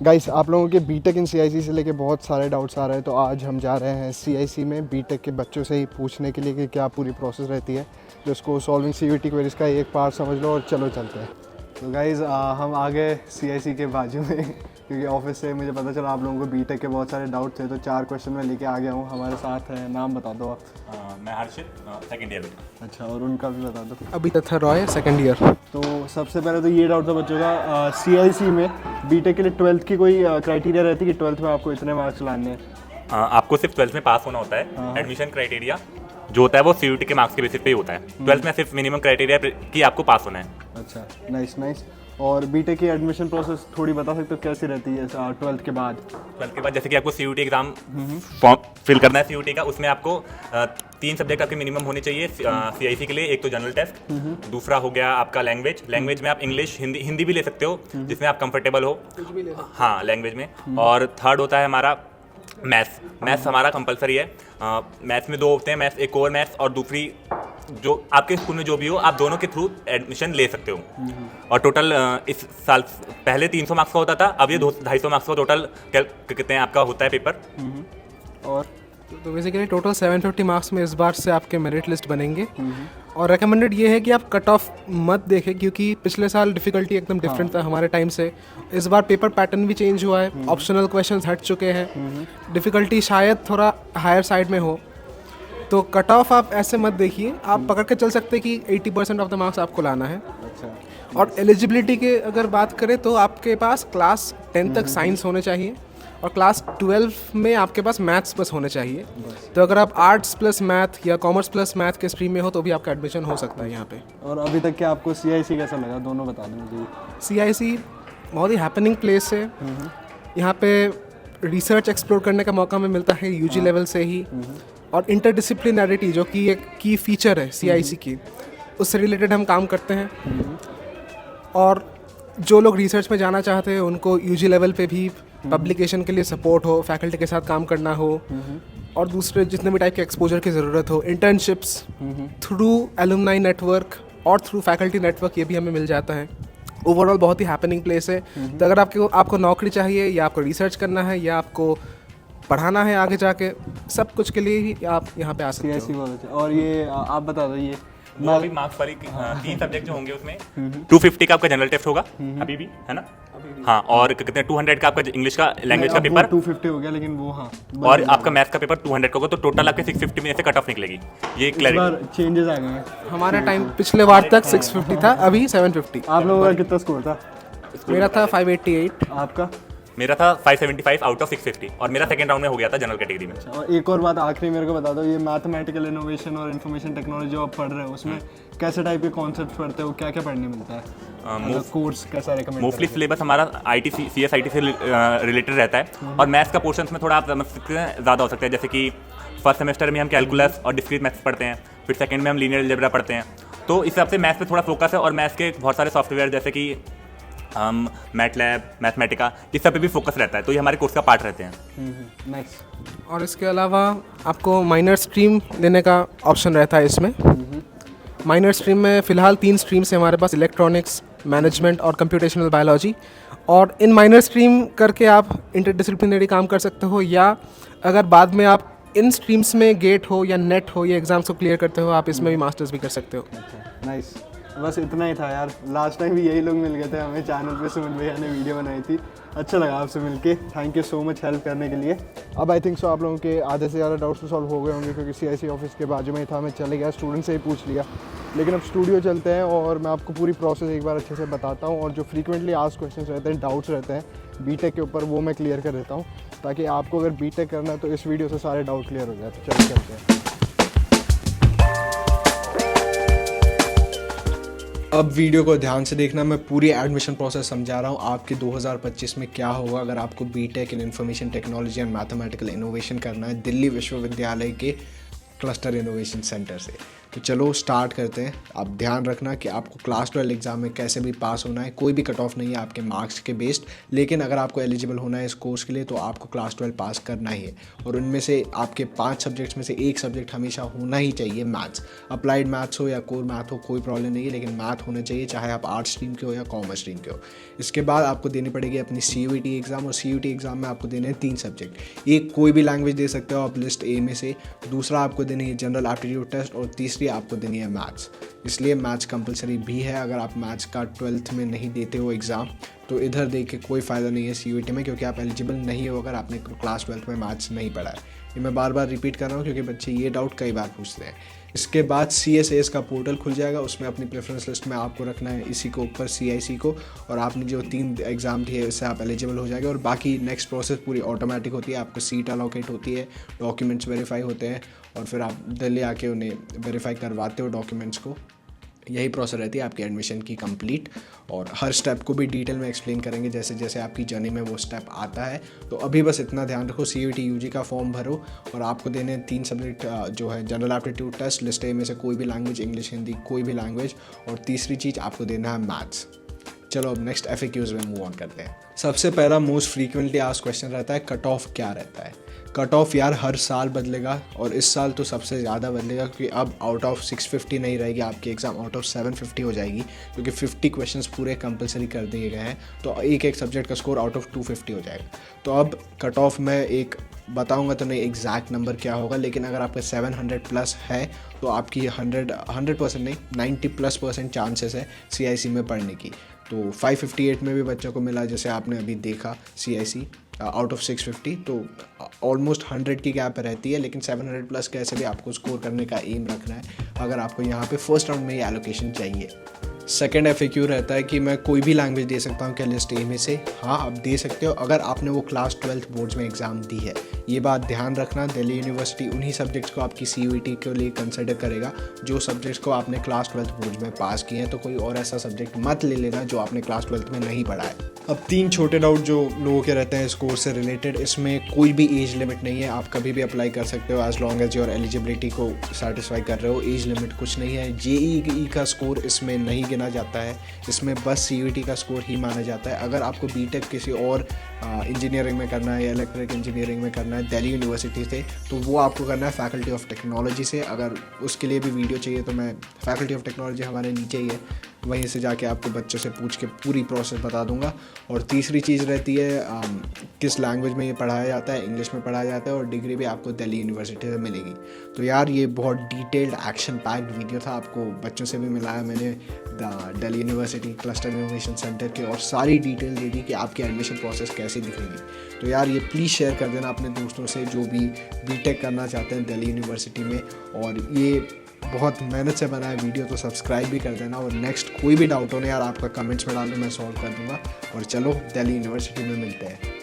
Guys आप लोगों के बीटेक इन सीआईसी से लेके बहुत सारे डाउट्स आ रहे हैं, तो आज हम जा रहे हैं सीआईसी में बीटेक के बच्चों से ही पूछने के लिए कि क्या पूरी प्रोसेस रहती है। तो उसको सॉल्विंग सीयूईटी क्वेरीज का एक पार्ट समझ लो और चलो चलते हैं। तो गाइस हम आ गए सीआईसी के बाजू में क्योंकि ऑफिस से मुझे पता चला आप लोगों को बीटेक के बहुत सारे डाउट थे, तो 4 क्वेश्चन मैं लेके आ गया हूँ। हमारे साथ है, नाम बता दो आप। मैं हर्षित, सेकंड ईयर में। अच्छा, और उनका भी बता दो। अभी तथा रॉय सेकंड ईयर। तो सबसे पहले तो ये डाउट था बच्चों का, सीआईसी में बीटेक के लिए 12th की कोई क्राइटेरिया रहती है कि 12th में आपको इतने मार्क्स लाने हैं? आपको सिर्फ 12th में पास होना होता है। एडमिशन क्राइटेरिया जो होता है वो सीयूईटी के मार्क्स के बेसिस पे ही होता है। 12th में सिर्फ मिनिमम क्राइटेरिया कि आपको पास होना है। अच्छा, नाइस नाइस। और बीटेक की एडमिशन प्रोसेस थोड़ी बता सकते हो कैसी रहती है 12th के बाद? 12th के बाद जैसे कि आपको सीयूईटी एग्जाम फॉर्म फिल करना है सीयूईटी का, उसमें आपको 3 सब्जेक्ट आपके मिनिमम होने चाहिए सीआईसी के लिए। एक तो जनरल टेस्ट, दूसरा हो गया आपका लैंग्वेज में आप इंग्लिश हिंदी भी ले सकते हो जिसमें आप कंफर्टेबल हो, हाँ लैंग्वेज में। और थर्ड होता है हमारा मैथ्स हमारा कंपलसरी है। मैथ्स में 2 होते हैं, मैथ्स एक कोर मैथ्स और दूसरी जो आपके स्कूल में जो भी हो आप दोनों के थ्रू एडमिशन ले सकते हो। और टोटल इस साल पहले 300 मार्क्स का होता था, अब ये 250 मार्क्स का टोटल कितने आपका होता है पेपर। और तो बेसिकली टोटल 750 मार्क्स में इस बार से आपके मेरिट लिस्ट बनेंगे। और रेकमेंडेड ये है कि आप कट ऑफ मत देखें क्योंकि पिछले साल डिफ़िकल्टी एकदम डिफरेंट था हमारे टाइम से। इस बार पेपर पैटर्न भी चेंज हुआ है, ऑप्शनल क्वेश्चंस हट चुके हैं, डिफ़िकल्टी शायद थोड़ा हायर साइड में हो। तो कट ऑफ आप ऐसे मत देखिए, आप पकड़ के चल सकते कि 80% ऑफ द मार्क्स आपको लाना है। अच्छा, और एलिजिबिलिटी के अगर बात करें तो आपके पास क्लास 10 तक साइंस होने चाहिए और क्लास 12 में आपके पास मैथ्स बस होने चाहिए। तो अगर आप आर्ट्स प्लस मैथ या कॉमर्स प्लस मैथ के स्ट्रीम में हो तो भी आपका एडमिशन हो सकता है यहाँ पे। और अभी तक क्या आपको सीआईसी कैसा लगा, दोनों बता दो मुझे। सीआईसी बहुत ही हैपनिंग प्लेस है। यहाँ पे रिसर्च एक्सप्लोर करने का मौका में मिलता है यूजी लेवल से ही। और इंटरडिसिप्लिनरिटी जो कि एक की फीचर है सीआईसी की, उससे रिलेटेड हम काम करते हैं। और जो लोग रिसर्च में जाना चाहते हैं उनको यूजी लेवल पे भी पब्लिकेशन के लिए सपोर्ट हो, फैकल्टी के साथ काम करना हो, और दूसरे जितने भी टाइप के एक्सपोजर की ज़रूरत हो, इंटर्नशिप्स थ्रू एलुमनाई नेटवर्क और थ्रू फैकल्टी नेटवर्क, ये भी हमें मिल जाता है। ओवरऑल बहुत ही हैपनिंग प्लेस है। तो अगर आपको नौकरी चाहिए या आपको रिसर्च करना है या आपको पढ़ाना है आगे जाके, सब कुछ के लिए ही आप यहाँ पे आ सकते हो। सीआईसी। और ये आप बता दो, ये वो अभी मार्क्स वाली 3 सब्जेक्ट जो होंगे उसमें 250 का आपका जनरल टेस्ट होगा अभी भी, है ना? हाँ, और कितने 200 का आपका इंग्लिश का लैंग्वेज का पेपर 250 हो गया, लेकिन वो हाँ, और आपका मैथ्स का पेपर 200 का होगा। तो टोटल आपके 650 में से कट ऑफ निकलेगी। ये क्लैरिटी चेंजेस आ गए हैं। हमारे टाइम पिछले बार तक 650 था, अभी 750। आप लोगों का कितना स्कोर था? मेरा था 588। आपका? मेरा था 575 आउट ऑफ 650 और मेरा सेकंड राउंड में हो गया था जनरल कैटेगरी में। और एक और बात आखिरी मेरे को बता दो, ये मैथमेटिकल इनोवेशन और इन्फॉर्मेशन टेक्नोलॉजी जो आप पढ़ रहे हो उसमें कैसे टाइप के कॉन्सेप्ट पढ़ते हो, क्या क्या पढ़ने मिलता है? कोर्स कैसा रेकमेंड? मोस्टली सिलेबस हमारा आईटी सीएसआईटी से रिलेटेड रहता है। और मैथ्स का पोर्शन में थोड़ा आप समझ सकते हैं ज़्यादा हो सकता है, जैसे कि फर्स्ट सेमेस्टर में हम कैलकुलस और डिस्क्रीट मैथ्स पढ़ते हैं, फिर सेकंड में हम लीनियर अलजेब्रा पढ़ते हैं। तो इस हिसाब से मैथ्स पे थोड़ा फोकस है। और मैथ्स के बहुत सारे सॉफ्टवेयर जैसे कि हम मैटलैब, मैथमेटिका, इस सब पे भी फोकस रहता है। तो ये हमारे कोर्स का पार्ट रहते हैं। नेक्स्ट। और इसके अलावा आपको माइनर स्ट्रीम लेने का ऑप्शन रहता है इसमें। माइनर स्ट्रीम में फ़िलहाल 3 स्ट्रीम्स हैं हमारे पास, इलेक्ट्रॉनिक्स, मैनेजमेंट और कंप्यूटेशनल बायोलॉजी। और इन माइनर स्ट्रीम करके आप इंटरडिसिप्लिनरी काम कर सकते हो, या अगर बाद में आप इन स्ट्रीम्स में गेट हो या नेट हो या एग्ज़ाम्स को क्लियर करते हो, आप इसमें भी मास्टर्स भी कर सकते हो। नाइस, बस इतना ही था यार। लास्ट टाइम भी यही लोग मिल गए थे हमें चैनल पे, सुमन भैया ने वीडियो बनाई थी। अच्छा लगा आपसे मिलके, thank you so much help करने के लिए। अब आई थिंक सो आप लोगों के आधे से ज़्यादा डाउट्स तो सॉल्व हो गए होंगे क्योंकि सीआईसी ऑफिस के बाजू में ही था, मैं चले गया, स्टूडेंट से ही पूछ लिया। लेकिन अब स्टूडियो चलते हैं और मैं आपको पूरी प्रोसेस एक बार अच्छे से बताता हूँ। और जो फ्रीक्वेंटली आस्क्ड क्वेश्चन रहते हैं, डाउट्स रहते हैं बीटेक के ऊपर, वो मैं क्लियर कर देता हूँ ताकि आपको अगर बीटेक करना है तो इस वीडियो से सारे डाउट क्लियर हो जाए। तो चलिए चलते हैं। अब वीडियो को ध्यान से देखना, मैं पूरी एडमिशन प्रोसेस समझा रहा हूँ आपके 2025 में क्या होगा अगर आपको BTech in information technology and mathematical innovation करना है दिल्ली विश्वविद्यालय के क्लस्टर इनोवेशन सेंटर से। तो चलो स्टार्ट करते हैं। आप ध्यान रखना कि आपको क्लास 12 एग्ज़ाम में कैसे भी पास होना है, कोई भी कट ऑफ नहीं है आपके मार्क्स के बेस्ड, लेकिन अगर आपको एलिजिबल होना है इस कोर्स के लिए तो आपको क्लास 12 पास करना ही है। और उनमें से आपके 5 सब्जेक्ट्स में से एक सब्जेक्ट हमेशा होना ही चाहिए मैथ्स। अप्लाइड मैथ्स हो या कोर मैथ हो कोई प्रॉब्लम नहीं है, लेकिन मैथ होना चाहिए, चाहे आप आर्ट्स स्ट्रीम के हो या कॉमर्स स्ट्रीम के हो। इसके बाद आपको देनी पड़ेगी अपनी CUET एग्ज़ाम, और CUET एग्ज़ाम में आपको देने हैं 3 सब्जेक्ट। एक कोई भी लैंग्वेज दे सकते हो आप लिस्ट A में से, दूसरा आपको देनी है जनरल एप्टीट्यूड टेस्ट, और तीसरी आपको देनी है मैथ्स। इसलिए मैथ्स कंपलसरी भी है। अगर आप मैथ्स का 12th में नहीं देते हो एग्ज़ाम तो इधर दे के कोई फ़ायदा नहीं है CUET में, क्योंकि आप एलिजिबल नहीं हो अगर आपने क्लास 12th में मैथ्स नहीं पढ़ा है। ये मैं बार बार रिपीट कर रहा हूँ क्योंकि बच्चे ये डाउट कई बार पूछते हैं। इसके बाद CSAS का पोर्टल खुल जाएगा, उसमें अपनी प्रेफरेंस लिस्ट में आपको रखना है इसी को ऊपर CIC को, और आपने जो 3 एग्ज़ाम दिए उससे आप एलिजिबल हो जाएंगे। और बाकी नेक्स्ट प्रोसेस पूरी ऑटोमेटिक होती है, आपको सीट अलोकेट होती है, डॉक्यूमेंट्स वेरीफाई होते हैं, और फिर आप दिल्ली आके उन्हें वेरीफाई करवाते हो डॉक्यूमेंट्स को। यही प्रोसेस रहती है आपकी एडमिशन की कंप्लीट, और हर स्टेप को भी डिटेल में एक्सप्लेन करेंगे जैसे जैसे आपकी जर्नी में वो स्टेप आता है। तो अभी बस इतना ध्यान रखो, CUET UG का फॉर्म भरो, और आपको देने 3 सब्जेक्ट जो है general aptitude test, list A में से कोई भी लैंग्वेज, इंग्लिश हिंदी कोई भी लैंग्वेज, और तीसरी चीज़ आपको देना है मैथ्स। चलो अब नेक्स्ट FAQs में मूव ऑन करते हैं। सबसे पहला मोस्ट फ्रीक्वेंटली आस्क्ड क्वेश्चन रहता है कट ऑफ क्या रहता है। कट ऑफ यार हर साल बदलेगा, और इस साल तो सबसे ज़्यादा बदलेगा क्योंकि अब आउट ऑफ 650 नहीं रहेगी आपकी एग्ज़ाम, आउट ऑफ 750 हो जाएगी, क्योंकि 50 क्वेश्चंस पूरे कंपलसरी कर दिए गए हैं। तो एक सब्जेक्ट का स्कोर आउट ऑफ 250 हो जाएगा। तो अब कट ऑफ में एक बताऊंगा तो नहीं एग्जैक्ट नंबर क्या होगा, लेकिन अगर आपका 700 प्लस है तो आपकी 100% नहीं 90+% चांसेस है CIC में पढ़ने की। तो 558 में भी बच्चों को मिला जैसे आपने अभी देखा CIC आउट ऑफ 650, तो ऑलमोस्ट 100 की गैप रहती है, लेकिन 700 प्लस कैसे भी आपको स्कोर करने का एम रखना है अगर आपको यहाँ पे फर्स्ट राउंड में ही एलोकेशन चाहिए। सेकंड FAQ रहता है कि मैं कोई भी लैंग्वेज दे सकता हूँ क्या लिस्ट A में से। हाँ आप दे सकते हो अगर आपने वो क्लास 12th बोर्ड्स में एग्ज़ाम दी है। ये बात ध्यान रखना, दिल्ली यूनिवर्सिटी उन्हीं सब्जेक्ट्स को आपकी CUET के लिए कंसिडर करेगा जो सब्जेक्ट्स को आपने क्लास 12th बोर्ड्स में पास किए हैं। तो कोई और ऐसा सब्जेक्ट मत ले लेना जो आपने क्लास 12th में नहीं पढ़ा है। अब 3 छोटे डाउट जो लोगों के रहते हैं इस कोर्स से रिलेटेड। इसमें कोई भी एज लिमिट नहीं है, आप कभी भी अप्लाई कर सकते हो as long as your eligibility को सेटिस्फाई कर रहे हो। एज लिमिट कुछ नहीं है। JEE का स्कोर इसमें नहीं गिना जाता है, इसमें बस CUET का स्कोर ही माना जाता है। अगर आपको BTech किसी और इंजीनियरिंग में करना है या इलेक्ट्रिक इंजीनियरिंग में करना है दिल्ली यूनिवर्सिटी से, तो वो आपको करना है फैकल्टी ऑफ टेक्नोलॉजी से। अगर उसके लिए भी वीडियो चाहिए तो मैं फैकल्टी ऑफ टेक्नोलॉजी हमारे नीचे ही है, वहीं से जाके आपको बच्चों से पूछ के पूरी प्रोसेस बता दूंगा। और तीसरी चीज़ रहती है किस लैंग्वेज में ये पढ़ाया जाता है, इंग्लिश में पढ़ाया जाता है, और डिग्री भी आपको दिल्ली यूनिवर्सिटी से मिलेगी। तो यार ये बहुत डिटेल्ड एक्शन पैक्ड वीडियो था, आपको बच्चों से भी मिलाया मैंने Delhi university cluster innovation centre के, और सारी डिटेल दे दी कि आपकी एडमिशन प्रोसेस कैसे दिखेगी। तो यार ये प्लीज़ शेयर कर देना अपने दोस्तों से जो भी BTech करना चाहते हैं दिल्ली यूनिवर्सिटी में। और ये बहुत मेहनत से बना है वीडियो, तो सब्सक्राइब भी कर देना। और नेक्स्ट कोई भी डाउट हो ना यार आपका कमेंट्स में डालो, मैं सॉल्व कर दूंगा। और चलो दिल्ली यूनिवर्सिटी में मिलते हैं।